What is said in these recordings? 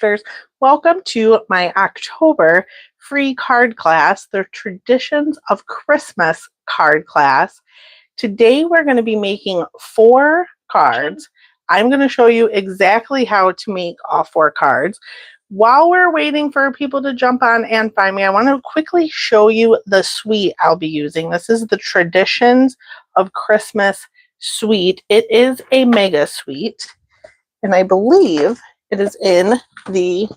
crafters, welcome to my October free card class, the Traditions of Christmas card class. Today we're going to be making 4 cards. I'm going to show you exactly how to make all 4 cards. While we're waiting for people to jump on and find me, I want to quickly show you the suite I'll be using. This is the Traditions of Christmas suite. It is a mega suite, and I believe it is in the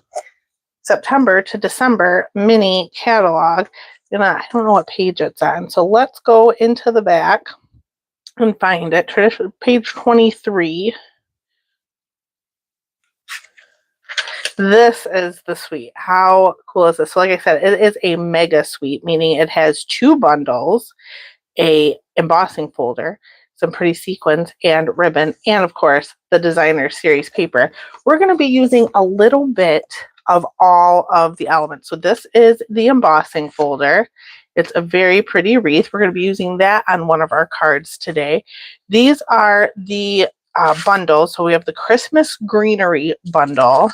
September to December mini catalog. And I don't know what page it's on, so let's go into the back and find it. Page 23. This is the suite. How cool is this? So like I said, it is a mega suite, meaning it has 2 bundles, a embossing folder, some pretty sequins and ribbon, and of course the designer series paper. We're going to be using a little bit of all of the elements. So this is the embossing folder. It's a very pretty wreath. We're going to be using that on one of our cards today. These are the bundles. So we have the Christmas greenery bundle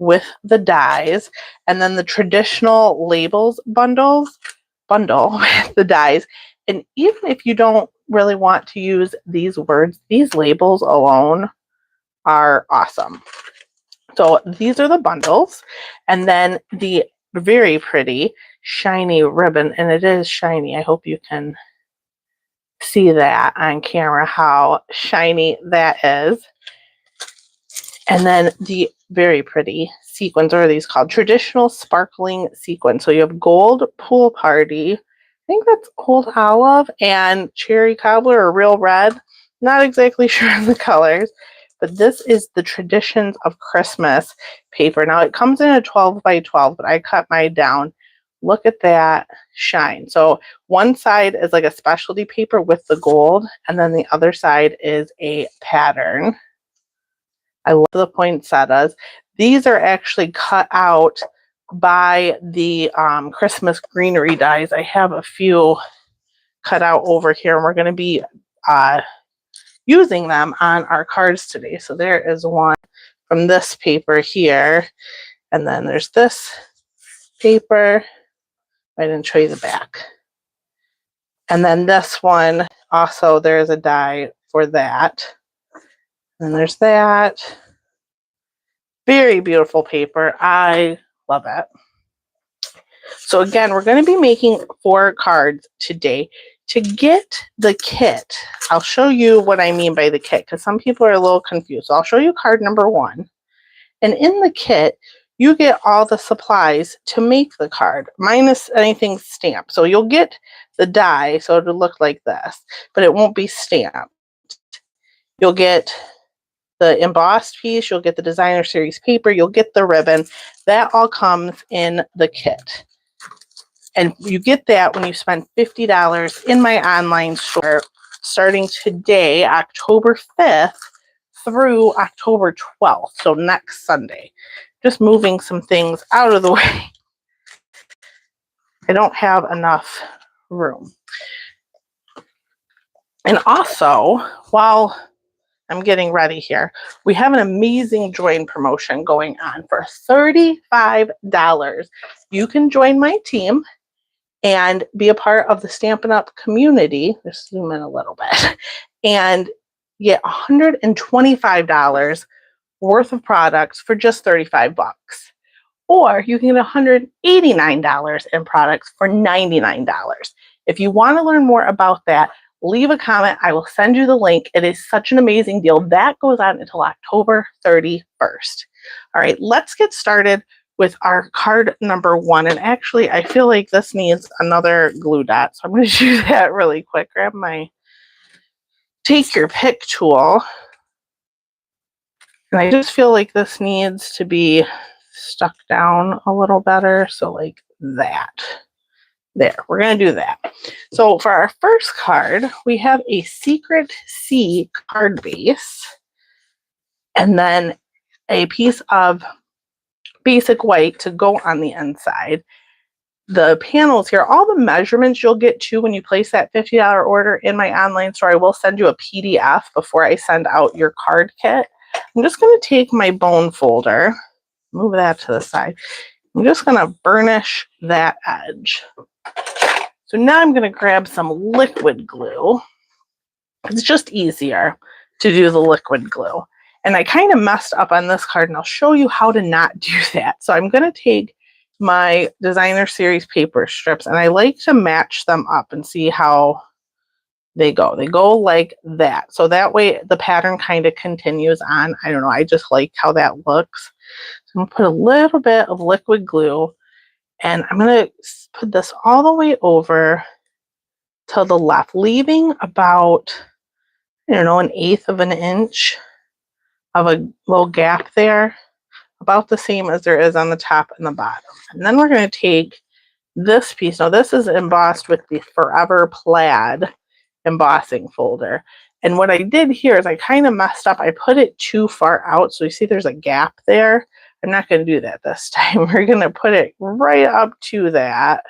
with the dies, and then the traditional labels bundle with the dies. And even if you don't really want to use these words, these labels alone are awesome. So these are the bundles, and then the very pretty shiny ribbon, and it is shiny. I hope you can see that on camera, how shiny that is. And then the very pretty sequins, or are these called? Traditional sparkling sequins. So you have gold pool party, I think that's old olive, and cherry cobbler or real red. Not exactly sure on the colors, but this is the Traditions of Christmas paper. Now it comes in a 12 by 12, but I cut mine down. Look at that shine. So one side is like a specialty paper with the gold, and then the other side is a pattern. I love the poinsettias. These are actually cut out by the Christmas greenery dies. I have a few cut out over here, and we're going to be using them on our cards today. So there is one from this paper here, and then there's this paper. I didn't show you the back. And then this one, also there's a die for that. And there's that. Very beautiful paper. I love it. So again, we're going to be making 4 cards today. To get the kit, I'll show you what I mean by the kit, because some people are a little confused. So I'll show you card number 1. And in the kit, you get all the supplies to make the card, minus anything stamped. So you'll get the die, so it'll look like this, but it won't be stamped. You'll get the embossed piece, you'll get the designer series paper, you'll get the ribbon. That all comes in the kit. And you get that when you spend $50 in my online store starting today, October 5th through October 12th, so next Sunday. Just moving some things out of the way. I don't have enough room. And also, while I'm getting ready here, we have an amazing join promotion going on for $35. You can join my team and be a part of the Stampin' Up community. Just zoom in a little bit. And get $125 worth of products for just 35 bucks. Or you can get $189 in products for $99. If you want to learn more about that, leave a comment. I will send you the link. It is such an amazing deal. That goes on until October 31st. All right, let's get started with our card number 1. And actually, I feel like this needs another glue dot. So I'm going to do that really quick. Grab my take your pick tool. And I just feel like this needs to be stuck down a little better. So like that. There, we're going to do that. So for our first card, we have a Secret C card base. And then a piece of basic white to go on the inside. The panels here, all the measurements you'll get to when you place that $50 order in my online store. I will send you a PDF before I send out your card kit. I'm just going to take my bone folder, move that to the side. I'm just going to burnish that edge. So now I'm going to grab some liquid glue. It's just easier to do the liquid glue. And I kind of messed up on this card, and I'll show you how to not do that. So I'm going to take my designer series paper strips, and I like to match them up and see how they go. They go like that. So that way the pattern kind of continues on. I don't know. I just like how that looks. So I'm going to put a little bit of liquid glue, and I'm going to put this all the way over to the left, leaving about, I don't know, 1/8 of an inch of a little gap there, about the same as there is on the top and the bottom. And then we're going to take this piece. Now this is embossed with the Forever Plaid embossing folder. And what I did here is I kind of messed up. I put it too far out. So you see there's a gap there. I'm not going to do that this time. We're going to put it right up to that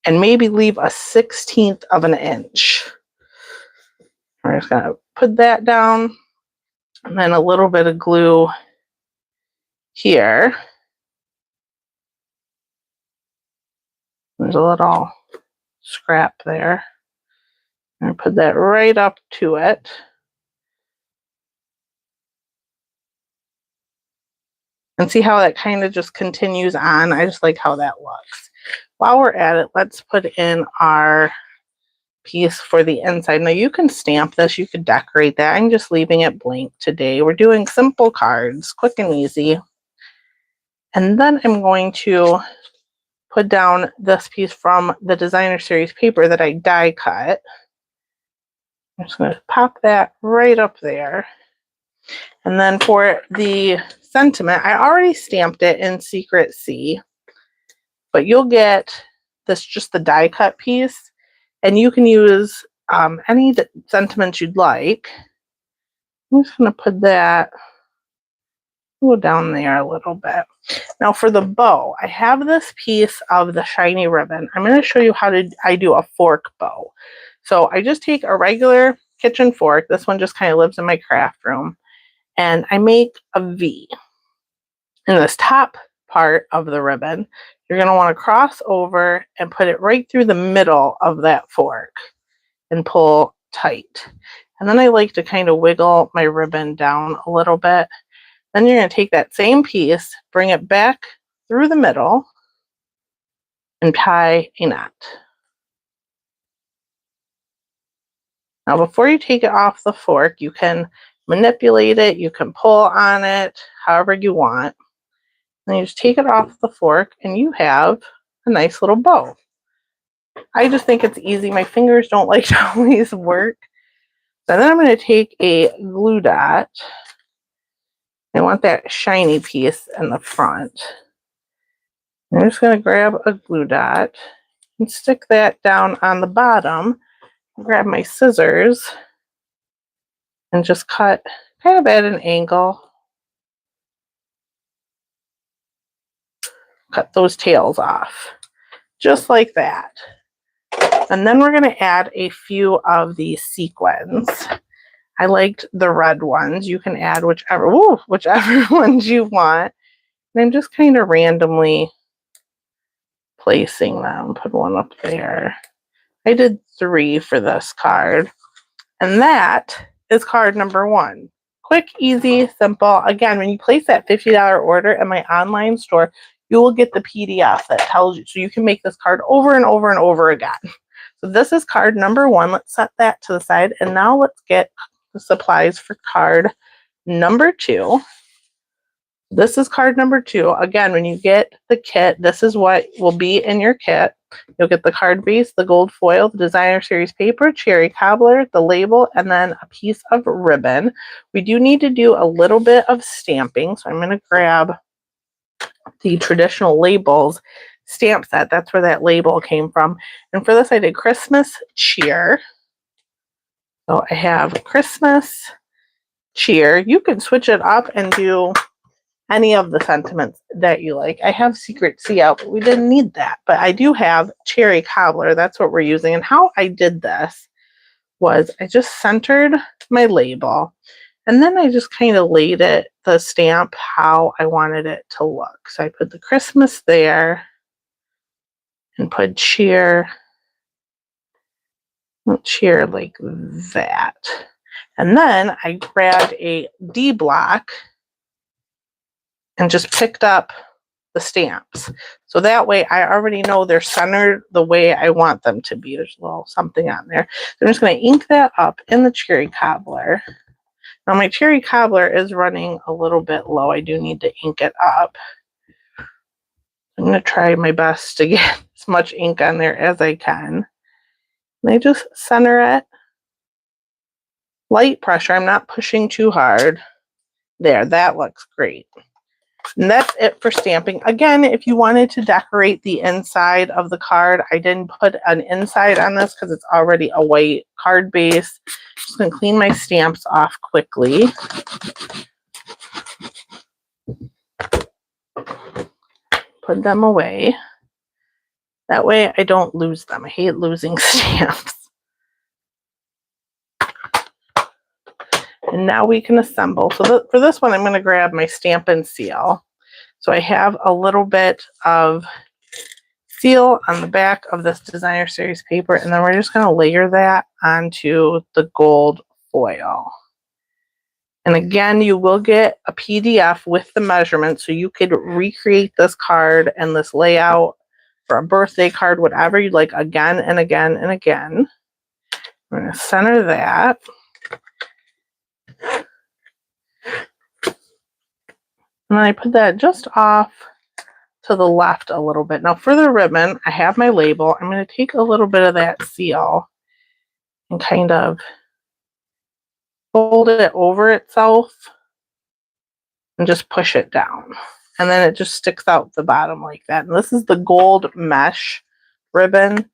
and maybe leave a 1/16 of an inch. We're just going to put that down, and then a little bit of glue here. There's a little scrap there. And put that right up to it. And see how that kind of just continues on? I just like how that looks. While we're at it, let's put in our piece for the inside. Now you can stamp this, you could decorate that. I'm just leaving it blank today. We're doing simple cards, quick and easy. And then I'm going to put down this piece from the designer series paper that I die cut. I'm just going to pop that right up there. And then for the sentiment, I already stamped it in Secret C, but you'll get this, just the die cut piece, and you can use any sentiments you'd like. I'm just going to put that, go down there a little bit. Now for the bow, I have this piece of the shiny ribbon. I'm going to show you how I do a fork bow. So I just take a regular kitchen fork. This one just kind of lives in my craft room. And I make a V. In this top part of the ribbon, you're going to want to cross over and put it right through the middle of that fork and pull tight. And then I like to kind of wiggle my ribbon down a little bit. Then you're going to take that same piece, bring it back through the middle, and tie a knot. Now before you take it off the fork, you can manipulate it, you can pull on it, however you want. Then you just take it off the fork and you have a nice little bow. I just think it's easy. My fingers don't like to always work. So then I'm going to take a glue dot. I want that shiny piece in the front. I'm just going to grab a glue dot and stick that down on the bottom. Grab my scissors and just cut kind of at an angle. Cut those tails off, just like that. And then we're going to add a few of these sequins. I liked the red ones. You can add whichever ones you want. And I'm just kind of randomly placing them. Put one up there. I did 3 for this card. And that is card number 1. Quick, easy, simple. Again, when you place that $50 order in my online store, you will get the PDF that tells you. So you can make this card over and over and over again. So this is card number 1. Let's set that to the side. And now let's get the supplies for card number 2. This is card number 2. Again, when you get the kit, this is what will be in your kit. You'll get the card base, the gold foil, the designer series paper, cherry cobbler, the label, and then a piece of ribbon. We do need to do a little bit of stamping. So I'm going to grab the traditional labels stamp set. That's where that label came from. And for this, I did Christmas cheer. So I have Christmas cheer. You can switch it up and do any of the sentiments that you like. I have Secret C out, but we didn't need that. But I do have cherry cobbler. That's what we're using. And how I did this was I just centered my label. And then I just kind of laid the stamp how I wanted it to look. So I put the Christmas there and put cheer like that. And then I grabbed a D block and just picked up the stamps. So that way I already know they're centered the way I want them to be. There's a little something on there. So I'm just going to ink that up in the cherry cobbler. Now my cherry cobbler is running a little bit low. I do need to ink it up. I'm going to try my best to get as much ink on there as I can. And I just center it. Light pressure. I'm not pushing too hard. There, that looks great. And that's it for stamping. Again, if you wanted to decorate the inside of the card, I didn't put an inside on this because it's already a white card base. Just going to clean my stamps off quickly. Put them away. That way I don't lose them. I hate losing stamps. And now we can assemble. So for this one, I'm going to grab my Stampin' Seal. So I have a little bit of seal on the back of this designer series paper, and then we're just going to layer that onto the gold foil. And again, you will get a PDF with the measurements, so you could recreate this card and this layout for a birthday card, whatever you'd like, again and again and again. I'm going to center that. And then I put that just off to the left a little bit. Now for the ribbon, I have my label. I'm going to take a little bit of that seal and kind of fold it over itself and just push it down. And then it just sticks out the bottom like that. And this is the gold mesh ribbon.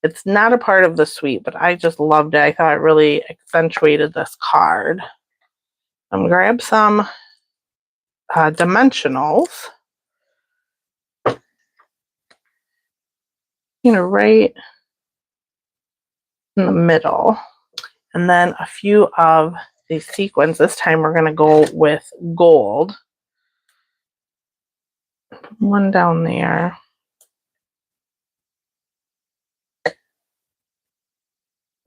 It's not a part of the suite, but I just loved it. I thought it really accentuated this card. I'm going to grab some dimensionals, right in the middle, and then a few of these sequins. This time we're going to go with gold. One down there.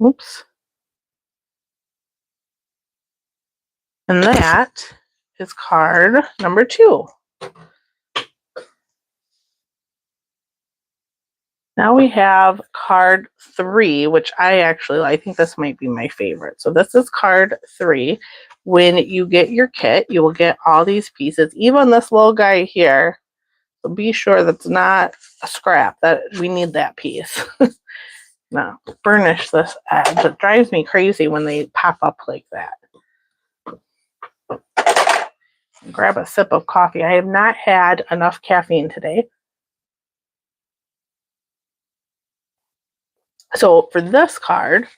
Oops. And that is card number 2. Now we have card 3, which I think this might be my favorite. So this is card 3. When you get your kit, you will get all these pieces, even this little guy here. So be sure that's not a scrap, that we need that piece. Now, burnish this edge. It drives me crazy when they pop up like that. Grab a sip of coffee. I have not had enough caffeine today. So for this card,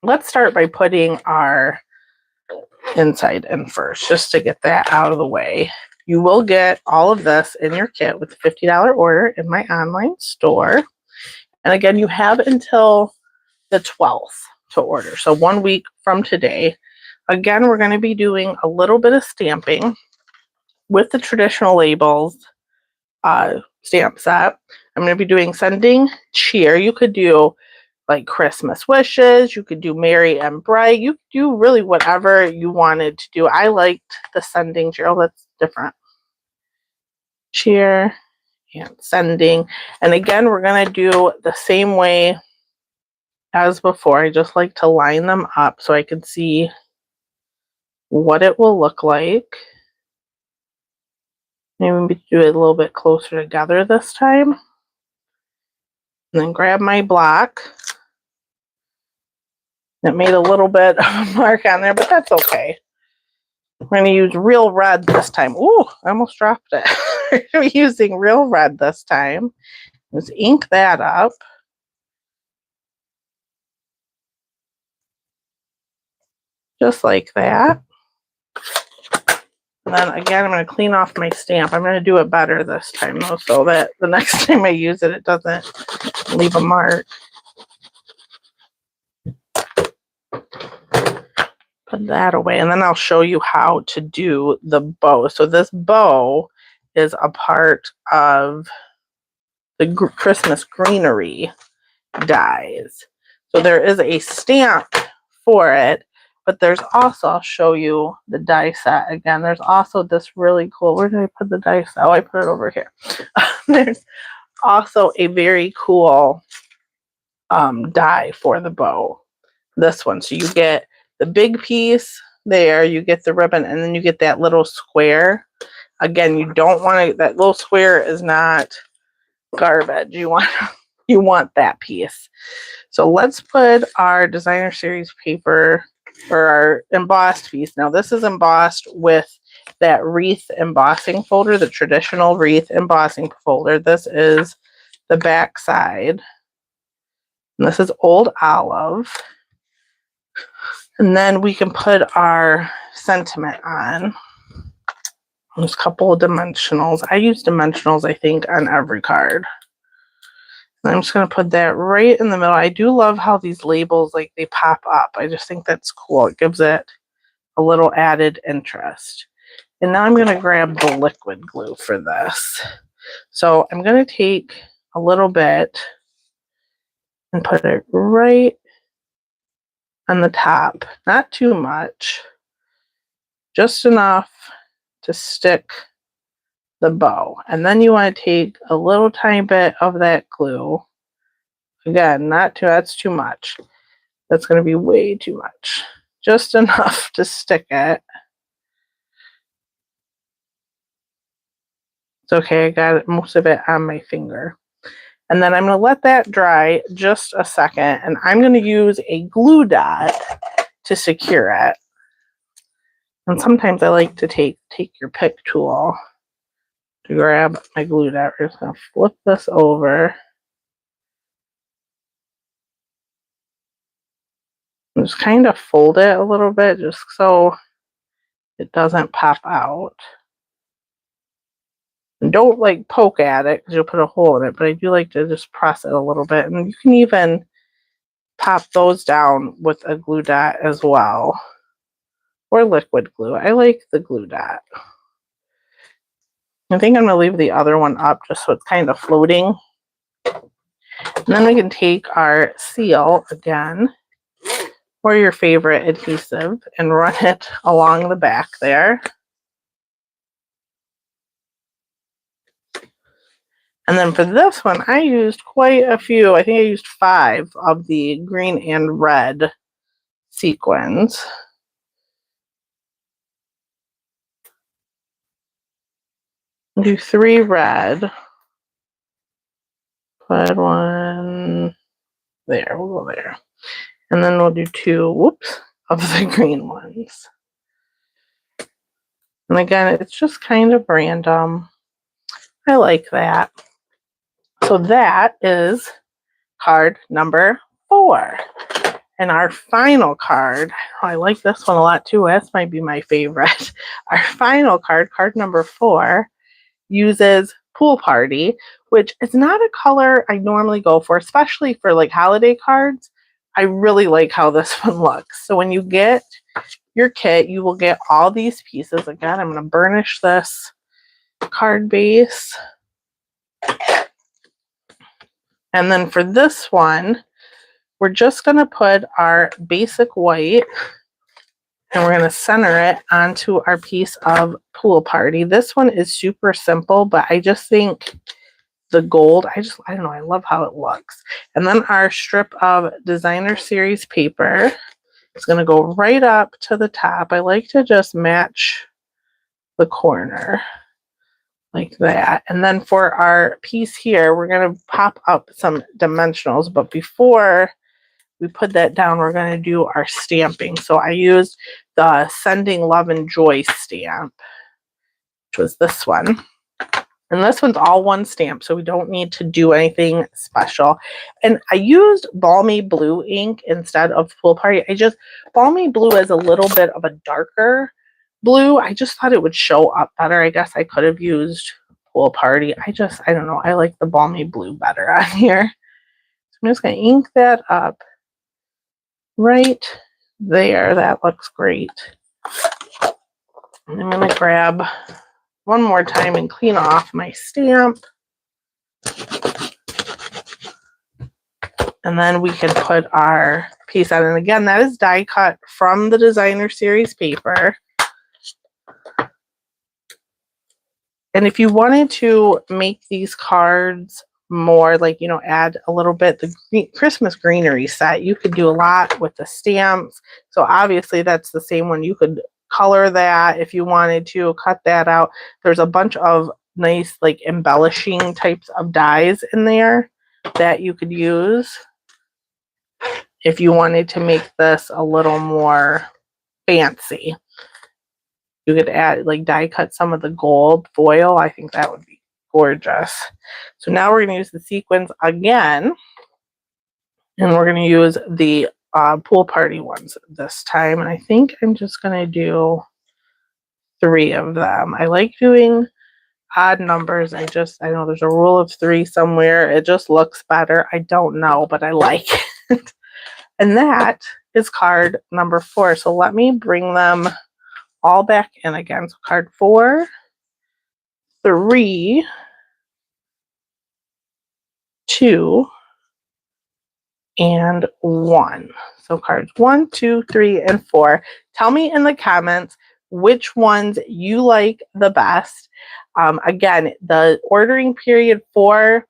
let's start by putting our inside in first, just to get that out of the way. You will get all of this in your kit with a $50 order in my online store. And again, you have until the 12th to order. So 1 week from today. Again, we're going to be doing a little bit of stamping with the traditional labels stamp set. I'm going to be doing sending cheer. You could do like Christmas wishes. You could do merry and bright. You could do really whatever you wanted to do. I liked the sending cheer. Oh, that's different. Cheer and sending. And again, we're going to do the same way as before. I just like to line them up so I can see what it will look like. Maybe do it a little bit closer together this time. And then grab my block. It made a little bit of a mark on there, but that's okay. We're going to use real red this time. Ooh, I almost dropped it. We're going to be using real red this time. Let's ink that up. Just like that. And then again, I'm going to clean off my stamp. I'm going to do it better this time though, so that the next time I use it, it doesn't leave a mark. Put put that away, and then I'll show you how to do the bow. So this bow is a part of the Christmas greenery dies. So there is a stamp for it, but there's also, I'll show you the die set again. There's also this really cool, where did I put the die set? Oh, I put it over here. There's also a very cool die for the bow. This one. So you get the big piece there, you get the ribbon, and then you get that little square. Again, you don't want to, that little square is not garbage. You want that piece. So let's put our designer series paper or our embossed piece. Now this is embossed with that wreath embossing folder, the traditional wreath embossing folder. This is the back side. And this is Old Olive. And then we can put our sentiment on. There's a couple of dimensionals. I use dimensionals, I think, on every card. And I'm just going to put that right in the middle. I do love how these labels, like, they pop up. I just think that's cool. It gives it a little added interest. And now I'm going to grab the liquid glue for this. So I'm going to take a little bit and put it right on the top. Not too much. Just enough to stick the bow. And then you want to take a little tiny bit of that glue. Again, not too, that's too much. That's going to be way too much. Just enough to stick it. It's okay, I got it, most of it on my finger. And then I'm going to let that dry just a second, and I'm going to use a glue dot to secure it. And sometimes I like to take your pick tool to grab my glue dot. We're just going to flip this over. And just kind of fold it a little bit just so it doesn't pop out. And don't like poke at it because you'll put a hole in it, but I do like to just press it a little bit. And you can even pop those down with a glue dot as well, or liquid glue. I like the glue dot. I think I'm going to leave the other one up just so it's kind of floating. And then we can take our seal again, or your favorite adhesive, and run it along the back there. And then for this one, I used quite a few. I think I used 5 of the green and red sequins. Do 3 red. Put one there. We'll go there. And then we'll do 2, whoops, of the green ones. And again, it's just kind of random. I like that. So that is card number 4. And our final card, oh, I like this one a lot too. This might be my favorite. Our final card, card number 4, uses Pool Party, which is not a color I normally go for, especially for like holiday cards. I really like how this one looks. So when you get your kit, you will get all these pieces. Again, I'm going to burnish this card base. And then for this one, we're just going to put our basic white, and we're going to center it onto our piece of Pool Party. This one is super simple, but I just think the gold, I don't know, I love how it looks. And then our strip of designer series paper is going to go right up to the top. I like to just match the corner like that. And then for our piece here, we're going to pop up some dimensionals. But before we put that down, we're going to do our stamping. So I used the Sending Love and Joy stamp, which was this one. And this one's all one stamp, so we don't need to do anything special. And I used Balmy Blue ink instead of Pool Party. Balmy Blue is a little bit of a darker blue. I just thought it would show up better. I guess I could have used Pool Party. I don't know. I like the Balmy Blue better on here. So I'm just going to ink that up right There, that looks great. I'm going to grab one more time and clean off my stamp. And then we can put our piece on. And again, that is die cut from the designer series paper. And if you wanted to make these cards more like, you know, add a little bit, the Christmas greenery set, you could do a lot with the stamps. So obviously that's the same one. You could color that if you wanted to, cut that out. There's a bunch of nice like embellishing types of dies in there that you could use if you wanted to make this a little more fancy. You could add, like, die cut some of the gold foil. I think that would be gorgeous. So now we're going to use the sequins again. And we're going to use the pool party ones this time. And I think I'm just going to do 3 of them. I like doing odd numbers. I know there's a rule of 3 somewhere. It just looks better. I don't know, but I like it. And that is card number 4. So let me bring them all back in again. So card 4, 3, 2, and 1. So cards 1, 2, 3, and 4. Tell me in the comments which ones you like the best. Again, the ordering period for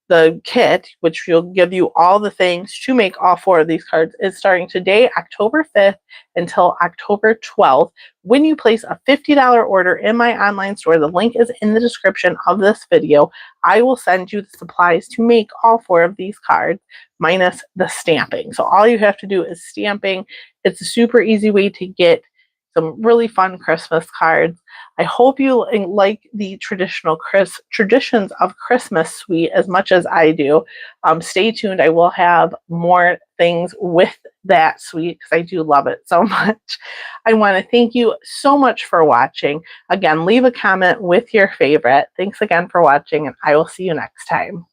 the kit, which will give you all the things to make all 4 of these cards, is starting today, October 5th, until October 12th. When you place a $50 order in my online store, the link is in the description of this video. I will send you the supplies to make all 4 of these cards, minus the stamping. So all you have to do is stamping. It's a super easy way to get some really fun Christmas cards. I hope you like the traditions of Christmas suite as much as I do. Stay tuned. I will have more things with that suite because I do love it so much. I want to thank you so much for watching. Again, leave a comment with your favorite. Thanks again for watching, and I will see you next time.